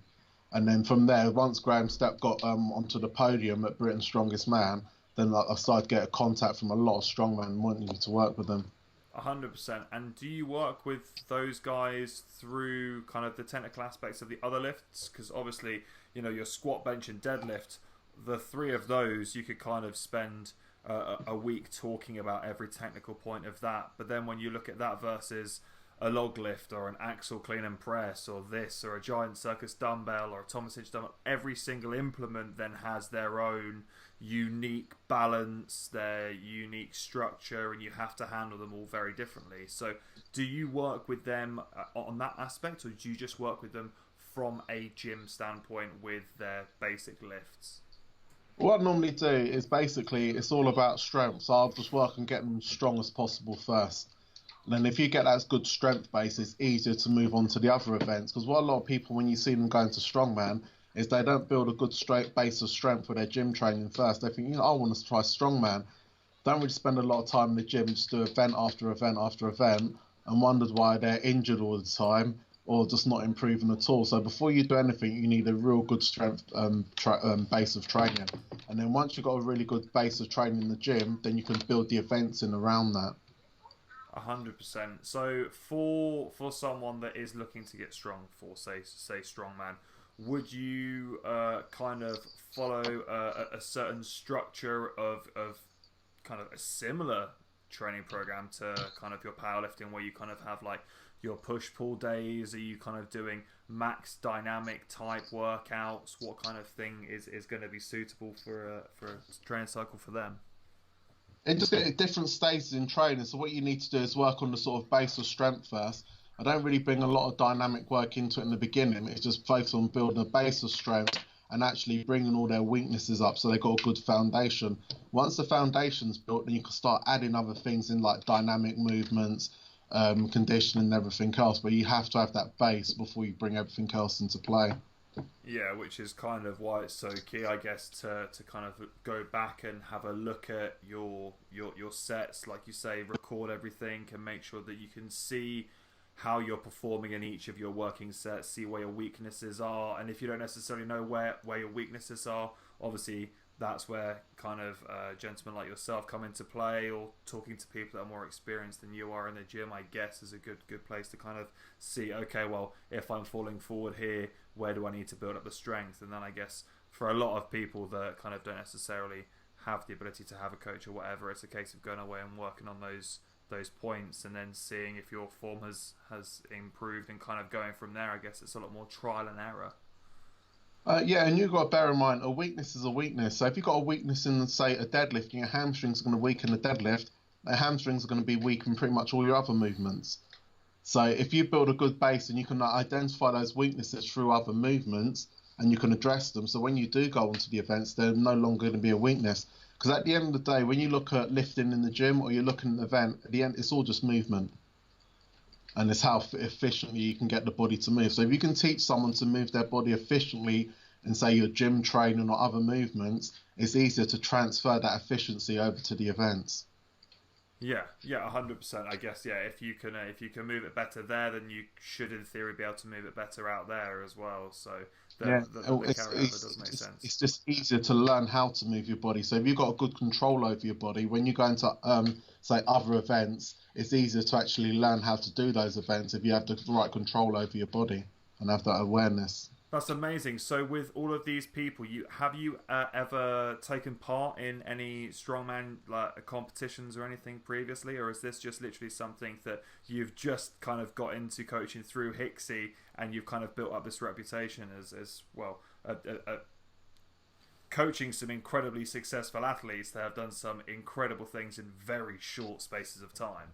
And then from there, once Graham Stepp got onto the podium at Britain's Strongest Man, then like, I started to get a contact from a lot of strongmen wanting to work with them. 100%. And do you work with those guys through kind of the technical aspects of the other lifts? Because obviously, your squat, bench, and deadlift, the three of those, you could kind of spend a week talking about every technical point of that. But then when you look at that versus a log lift or an axle clean and press or this or a giant circus dumbbell or a Thomas Hitch dumbbell, every single implement then has their own unique balance, their unique structure, and you have to handle them all very differently. So do you work with them on that aspect, or do you just work with them from a gym standpoint with their basic lifts? What I normally do is basically it's all about strength. So I'll just work on getting them as strong as possible first. And then if you get that good strength base, it's easier to move on to the other events. Because what a lot of people, when you see them going to strongman, is they don't build a good straight base of strength for their gym training first. They think, I want to try strongman. Don't really spend a lot of time in the gym, just do event after event after event, and wondered why they're injured all the time or just not improving at all. So before you do anything, you need a real good strength base of training. And then once you've got a really good base of training in the gym, then you can build the events in around that. 100%. So for someone that is looking to get strong, for say strongman, would you kind of follow a certain structure of kind of a similar training program to kind of your powerlifting, where you kind of have like your push-pull days? Are you kind of doing max dynamic type workouts? What kind of thing is going to be suitable for a training cycle for them? It just get different stages in training. So what you need to do is work on the sort of base of strength first. I don't really bring a lot of dynamic work into it in the beginning. It's just focus on building a base of strength and actually bringing all their weaknesses up so they've got a good foundation. Once the foundation's built, then you can start adding other things in like dynamic movements, conditioning and everything else. But you have to have that base before you bring everything else into play. Yeah, which is kind of why it's so key, I guess, to kind of go back and have a look at your sets, like you say, record everything and make sure that you can see how you're performing in each of your working sets, see where your weaknesses are. And if you don't necessarily know where your weaknesses are, obviously that's where kind of gentlemen like yourself come into play, or talking to people that are more experienced than you are in the gym, I guess, is a good place to kind of see, okay, well, if I'm falling forward here, where do I need to build up the strength? And then I guess for a lot of people that kind of don't necessarily have the ability to have a coach or whatever, it's a case of going away and working on those points and then seeing if your form has improved and kind of going from there. I guess it's a lot more trial and error. Yeah, and you've got to bear in mind, a weakness is a weakness. So if you've got a weakness in, say, a deadlift, your hamstrings are going to weaken the deadlift, the hamstrings are going to be weak in pretty much all your other movements. So if you build a good base and you can identify those weaknesses through other movements and you can address them, so when you do go onto the events, they're no longer going to be a weakness. Because at the end of the day, when you look at lifting in the gym or you're looking at an event, at the end, it's all just movement. And it's how efficiently you can get the body to move. So if you can teach someone to move their body efficiently in, say, your gym training or other movements, it's easier to transfer that efficiency over to the events. Yeah, 100%. I guess, yeah, if you can move it better there, then you should, in theory, be able to move it better out there as well. So the carryover does make sense. It's just easier to learn how to move your body. So if you've got a good control over your body, when you go into, say, other events, it's easier to actually learn how to do those events if you have the right control over your body and have that awareness. That's amazing. So with all of these people, have you ever taken part in any strongman competitions or anything previously, or is this just literally something that you've just kind of got into coaching through Hixie and you've kind of built up this reputation as well, coaching some incredibly successful athletes that have done some incredible things in very short spaces of time?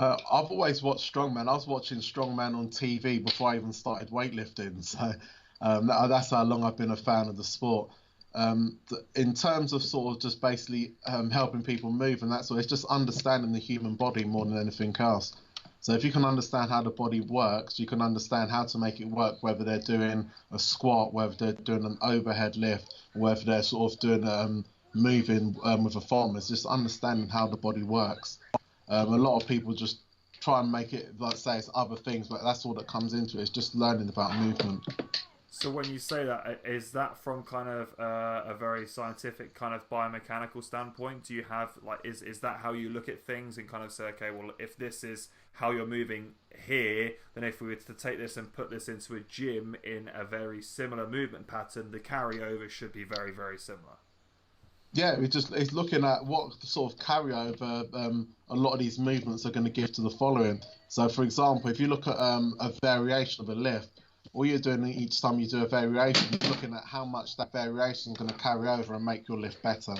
I've always watched strongman. I was watching strongman on TV before I even started weightlifting. So that's how long I've been a fan of the sport. In terms of sort of just basically helping people move and that sort, it's just understanding the human body more than anything else. So if you can understand how the body works, you can understand how to make it work, whether they're doing a squat, whether they're doing an overhead lift, whether they're sort of doing moving with a foam. It's just understanding how the body works. A lot of people just try and make it, like say, it's other things, but that's all that comes into it. It's just learning about movement. So when you say that, is that from kind of a very scientific kind of biomechanical standpoint? Do you have, like, is that how you look at things and kind of say, okay, well, if this is how you're moving here, then if we were to take this and put this into a gym in a very similar movement pattern, the carryover should be very, very similar? Yeah, it's looking at what sort of carryover a lot of these movements are going to give to the following. So, for example, if you look at a variation of a lift, all you're doing each time you do a variation, you're looking at how much that variation is going to carry over and make your lift better.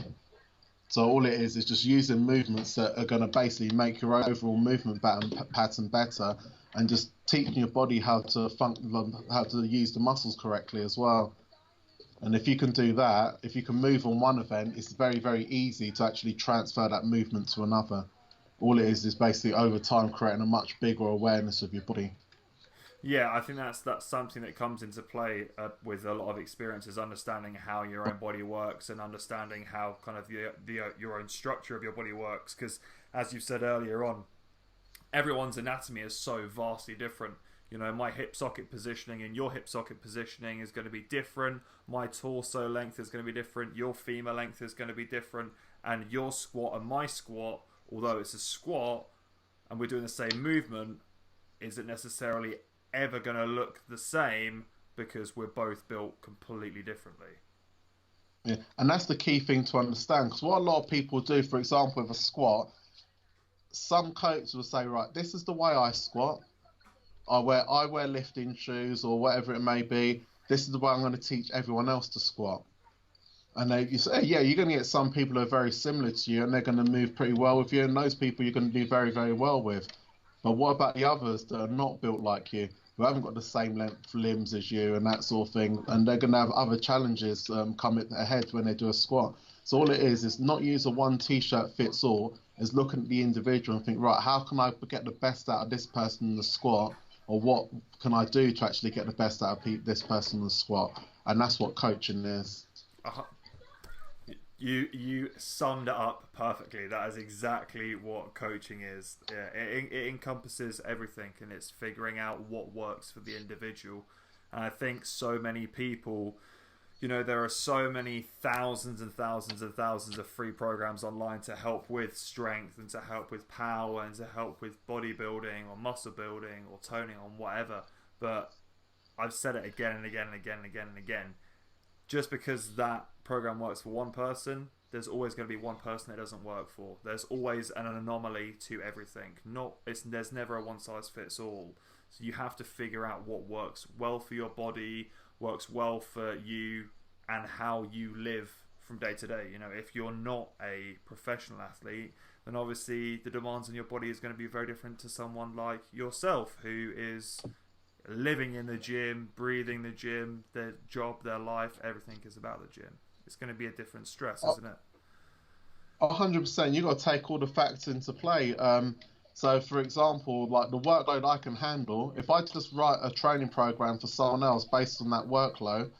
So all it is just using movements that are going to basically make your overall movement pattern better, and just teaching your body how to use the muscles correctly as well. And if you can do that, if you can move on one event, it's very, very easy to actually transfer that movement to another. All it is basically over time creating a much bigger awareness of your body. Yeah, I think that's something that comes into play with a lot of experience, is understanding how your own body works and understanding how kind of your own structure of your body works. Because as you said earlier on, everyone's anatomy is so vastly different. You know, my hip socket positioning and your hip socket positioning is going to be different. My torso length is going to be different. Your femur length is going to be different. And your squat and my squat, although it's a squat and we're doing the same movement, isn't necessarily ever going to look the same because we're both built completely differently. Yeah, and that's the key thing to understand. Because what a lot of people do, for example, with a squat, some coaches will say, right, this is the way I squat. I wear lifting shoes or whatever it may be. This is the way I'm going to teach everyone else to squat. And you say, yeah, you're going to get some people who are very similar to you, and they're going to move pretty well with you. And those people you're going to do very, very well with. But what about the others that are not built like you, who haven't got the same length limbs as you and that sort of thing, and they're going to have other challenges come ahead when they do a squat. So all it is not use a one t-shirt fits all, is looking at the individual and think, right, how can I get the best out of this person in the squat, or what can I do to actually get the best out of this person in the squat? And that's what coaching is. Uh, you summed it up perfectly. That is exactly what coaching is. Yeah, it encompasses everything, and it's figuring out what works for the individual. And I think so many people, you know, there are so many thousands and thousands and thousands of free programs online to help with strength and to help with power and to help with bodybuilding or muscle building or toning or whatever. But I've said it again and again and again and again and again. Just because that program works for one person, there's always going to be one person it doesn't work for. There's always an anomaly to everything. There's never a one size fits all. So you have to figure out what works well for your body, works well for you, and how you live from day to day. You know, if you're not a professional athlete, then obviously the demands on your body is going to be very different to someone like yourself, who is living in the gym, breathing the gym, their job, their life, everything is about the gym. It's going to be a different stress, isn't it? 100%. You've got to take all the facts into play. So, for example, like the workload I can handle, if I just write a training program for someone else based on that workload,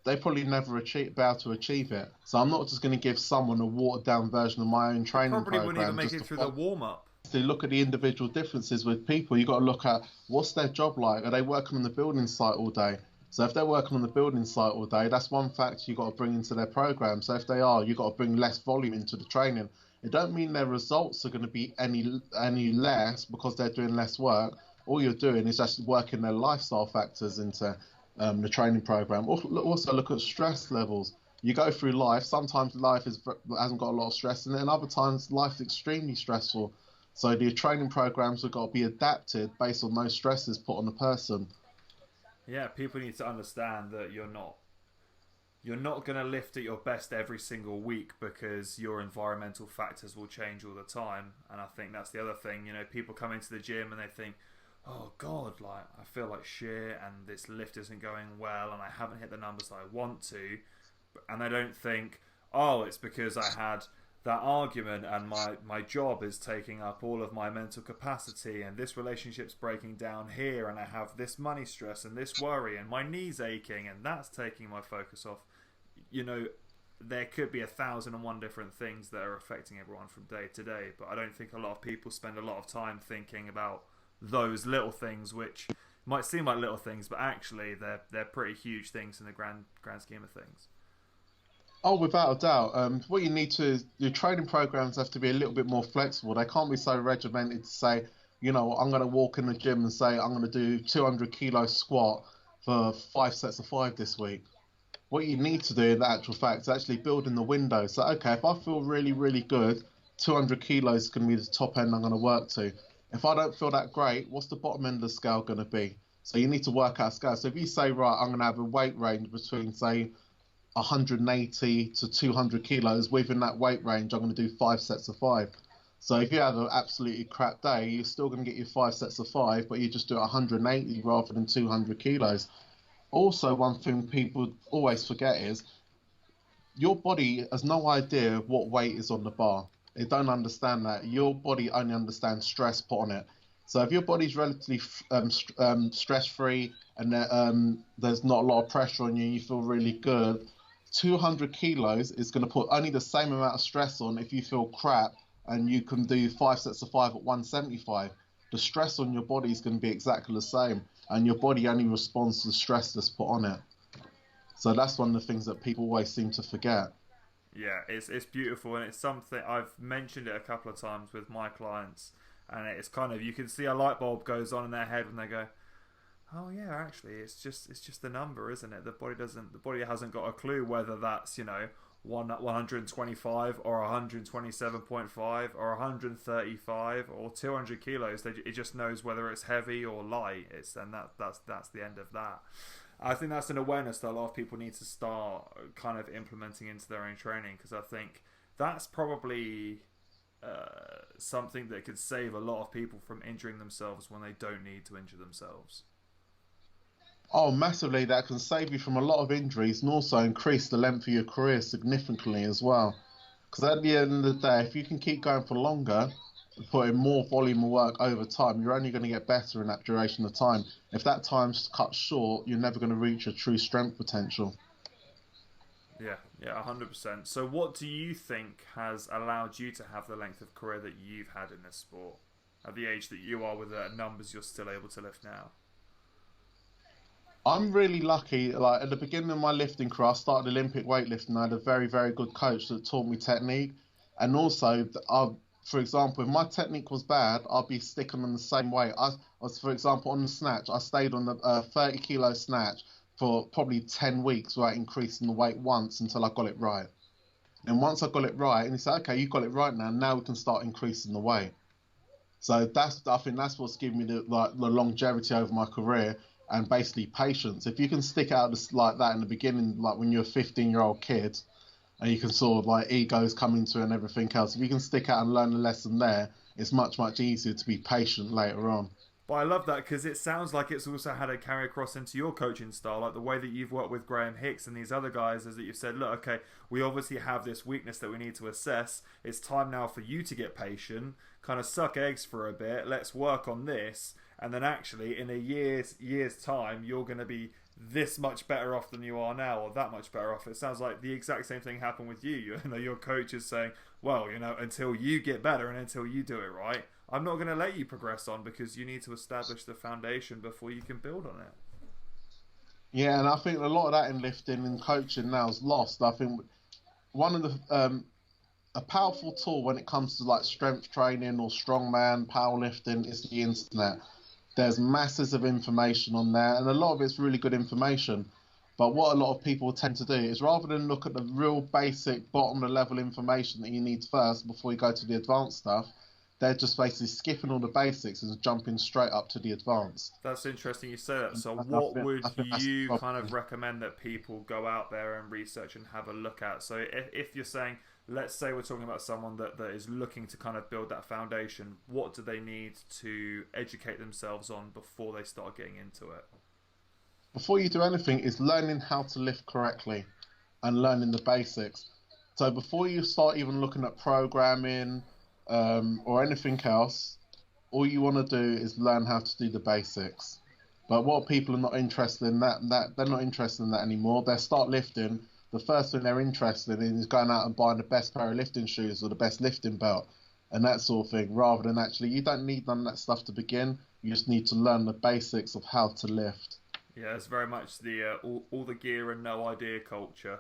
they probably never be able to achieve it. So I'm not just going to give someone a watered down version of my own training program. Probably wouldn't even make it through the warm up. To look at the individual differences with people, you've got to look at what's their job like. Are they working on the building site all day? So if they're working on the building site all day, that's one factor you've got to bring into their program. So if they are, you've got to bring less volume into the training. It don't mean their results are going to be any less because they're doing less work. All you're doing is just working their lifestyle factors into the training program. Also look at stress levels. You go through life. Sometimes life hasn't got a lot of stress in it, and other times life is extremely stressful. So the training programs have got to be adapted based on those stresses put on the person. Yeah, people need to understand that you're not going to lift at your best every single week because your environmental factors will change all the time. And I think that's the other thing. You know, people come into the gym and they think, oh God, like I feel like shit and this lift isn't going well and I haven't hit the numbers that I want to. And they don't think, oh, it's because I had that argument and my job is taking up all of my mental capacity and this relationship's breaking down here and I have this money stress and this worry and my knee's aching and that's taking my focus off. You know, there could be 1,001 different things that are affecting everyone from day to day, but I don't think a lot of people spend a lot of time thinking about those little things, which might seem like little things, but actually they're pretty huge things in the grand scheme of things. Oh, without a doubt. What you need to, your training programs have to be a little bit more flexible. They can't be so regimented to say, you know, I'm going to walk in the gym and say I'm going to do 200 kilo squat for 5 sets of 5 this week. what you need to do in the actual fact is actually building the window. So, okay, if I feel really, really good, 200 kilos is going to be the top end I'm going to work to. If I don't feel that great, what's the bottom end of the scale going to be? So you need to work out a scale. So if you say, right, I'm going to have a weight range between, say, 180 to 200 kilos, within that weight range, I'm going to do 5 sets of 5. So if you have an absolutely crap day, you're still going to get your 5 sets of 5, but you just do 180 rather than 200 kilos. Also, one thing people always forget is your body has no idea what weight is on the bar. They don't understand that. Your body only understands stress put on it. So if your body's relatively stress-free and there's not a lot of pressure on you, you feel really good, 200 kilos is going to put only the same amount of stress on if you feel crap and you can do 5 sets of 5 at 175. The stress on your body is going to be exactly the same, and your body only responds to the stress that's put on it. So that's one of the things that people always seem to forget. Yeah, it's beautiful, and it's something I've mentioned it a couple of times with my clients, and it's kind of, you can see a light bulb goes on in their head when they go, oh yeah, actually it's just the number, isn't it? The body hasn't got a clue whether that's, 125 or 127.5 or 135 or 200 kilos. It just knows whether it's heavy or light. That's the end of that. I think that's an awareness that a lot of people need to start kind of implementing into their own training, because I think that's probably something that could save a lot of people from injuring themselves when they don't need to injure themselves. Oh, massively. That can save you from a lot of injuries and also increase the length of your career significantly as well. Because at the end of the day, if you can keep going for longer, putting more volume of work over time, you're only going to get better in that duration of time. If that time's cut short, you're never going to reach your true strength potential. Yeah, 100%. So what do you think has allowed you to have the length of career that you've had in this sport at the age that you are, with the numbers you're still able to lift now? I'm really lucky. Like at the beginning of my lifting career, I started Olympic weightlifting. I had a very, very good coach that taught me technique. And also, for example, if my technique was bad, I'd be sticking on the same weight. I was, for example, on the snatch, I stayed on the 30 kilo snatch for probably 10 weeks without increasing the weight once until I got it right. And once I got it right, and he said, okay, you got it right now. Now we can start increasing the weight. So I think that's what's given me the longevity over my career, and basically patience. If you can stick out like that in the beginning, like when you're a 15-year-old kid, and you can sort of like egos come into it and everything else, if you can stick out and learn the lesson there, it's much, much easier to be patient later on. But I love that, because it sounds like it's also had a carry across into your coaching style, like the way that you've worked with Graham Hicks and these other guys, is that you've said, look, okay, we obviously have this weakness that we need to assess. It's time now for you to get patient, kind of suck eggs for a bit, let's work on this, and then actually in a year's time, you're going to be this much better off than you are now, or that much better off. It sounds like the exact same thing happened with you. You know, your coach is saying, well, until you get better and until you do it right, I'm not going to let you progress on, because you need to establish the foundation before you can build on it. Yeah, and I think a lot of that in lifting and coaching now is lost. I think one of the a powerful tool when it comes to like strength training or strongman powerlifting is the internet. There's masses of information on there, and a lot of it's really good information. But what a lot of people tend to do is, rather than look at the real basic bottom of the level information that you need first before you go to the advanced stuff, they're just basically skipping all the basics and jumping straight up to the advanced. That's interesting you say that. So what would you kind of recommend that people go out there and research and have a look at? So if you're saying, let's say we're talking about someone that is looking to kind of build that foundation, what do they need to educate themselves on before they start getting into it? Before you do anything is learning how to lift correctly and learning the basics. So before you start even looking at programming or anything else, all you want to do is learn how to do the basics. But what people are not interested in that they're not interested in that anymore. They start lifting. The first thing they're interested in is going out and buying the best pair of lifting shoes or the best lifting belt and that sort of thing, rather than actually, you don't need none of that stuff to begin. You just need to learn the basics of how to lift. Yeah, it's very much the all the gear and no idea culture.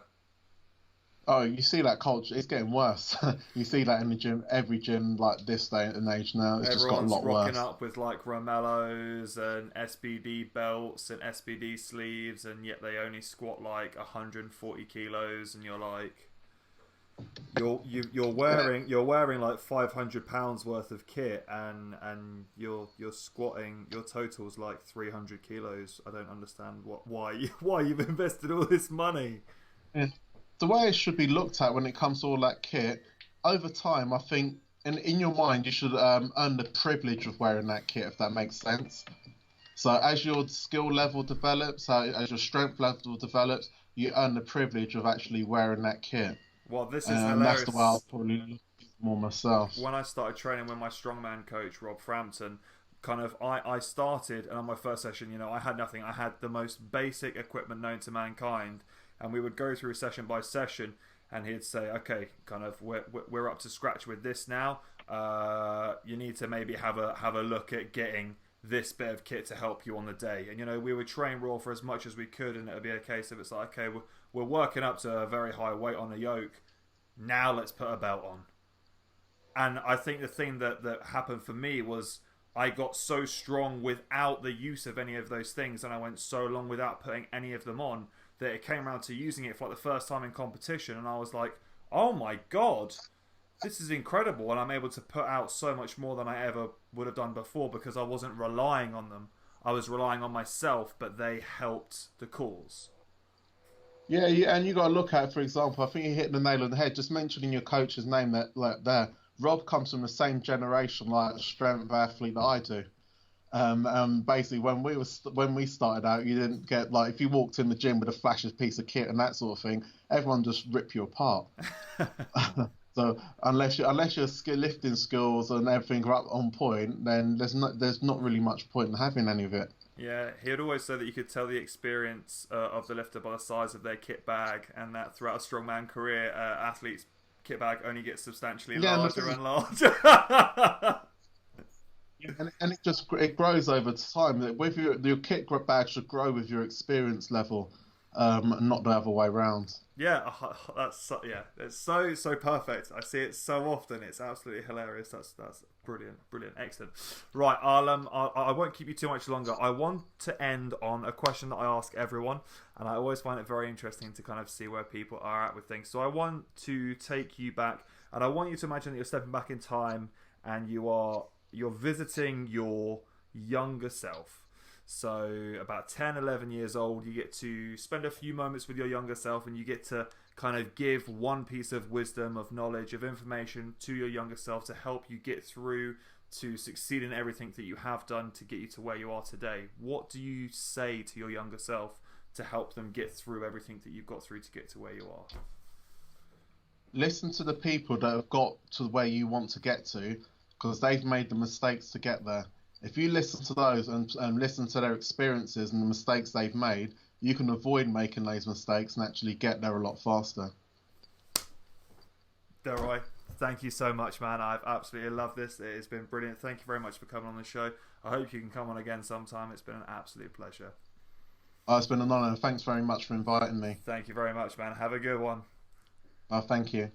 Oh, you see that culture, it's getting worse. You see that in the gym, every gym like this day and age now, it's just got a Everyone's lot rocking worse. up with like Romellos and SBD belts and SBD sleeves, and yet they only squat like 140 kilos, and you're like, Yeah, you're wearing like 500 pounds worth of kit, and you're squatting, your total's like 300 kilos. I don't understand why you've invested all this money. yeah. The way it should be looked at when it comes to all that kit, over time, I think in your mind, you should earn the privilege of wearing that kit, if that makes sense. So as your skill level develops, as your strength level develops, you earn the privilege of actually wearing that kit. Well, this is And that's the way I'll hilarious. probably look at it more myself. When I started training with my strongman coach Rob Frampton, kind of I started, and on my first session, I had nothing. I had the most basic equipment known to mankind, and we would go through session by session, and he'd say, okay, kind of we're up to scratch with this now. You need to maybe have a look at getting this bit of kit to help you on the day. And we would train raw for as much as we could, and it would be a case of, it's like, okay, we're working up to a very high weight on the yoke. Now let's put a belt on. And I think the thing that happened for me was, I got so strong without the use of any of those things, and I went so long without putting any of them on, that it came around to using it for like the first time in competition, and I was like, oh my god, this is incredible, and I'm able to put out so much more than I ever would have done before, because I wasn't relying on them. I was relying on myself, but they helped the cause. Yeah, yeah, and you got to look at, for example, I think you hit the nail on the head. Just mentioning your coach's name, that like there, Rob comes from the same generation, like strength athlete that I do. Basically, when we started out, you didn't get, like, if you walked in the gym with a flashy piece of kit and that sort of thing, everyone just rip you apart. So unless your lifting skills and everything are up on point, then there's not really much point in having any of it. Yeah, he'd always say that you could tell the experience of the lifter by the size of their kit bag, and that throughout a strongman career, athletes' kit bag only gets substantially Yeah, and the larger thing is, and larger. and it grows over time. With your kit bag should grow with your experience level, not the other way around. Yeah, yeah, it's so perfect. I see it so often. It's absolutely hilarious. That's brilliant, brilliant, excellent. Right, I won't keep you too much longer. I want to end on a question that I ask everyone, and I always find it very interesting to kind of see where people are at with things. So I want to take you back, and I want you to imagine that you're stepping back in time, and you're visiting your younger self. So about 10, 11 years old, you get to spend a few moments with your younger self, and you get to kind of give one piece of wisdom, of knowledge, of information to your younger self to help you get through, to succeed in everything that you have done to get you to where you are today. What do you say to your younger self to help them get through everything that you've got through to get to where you are? Listen to the people that have got to where you want to get to, because they've made the mistakes to get there. If you listen to those and listen to their experiences and the mistakes they've made, you can avoid making those mistakes and actually get there a lot faster. Delroy, thank you so much, man. I've absolutely loved this. It has been brilliant. Thank you very much for coming on the show. I hope you can come on again sometime. It's been an absolute pleasure. It's been an honour. Thanks very much for inviting me. Thank you very much, man. Have a good one. Thank you.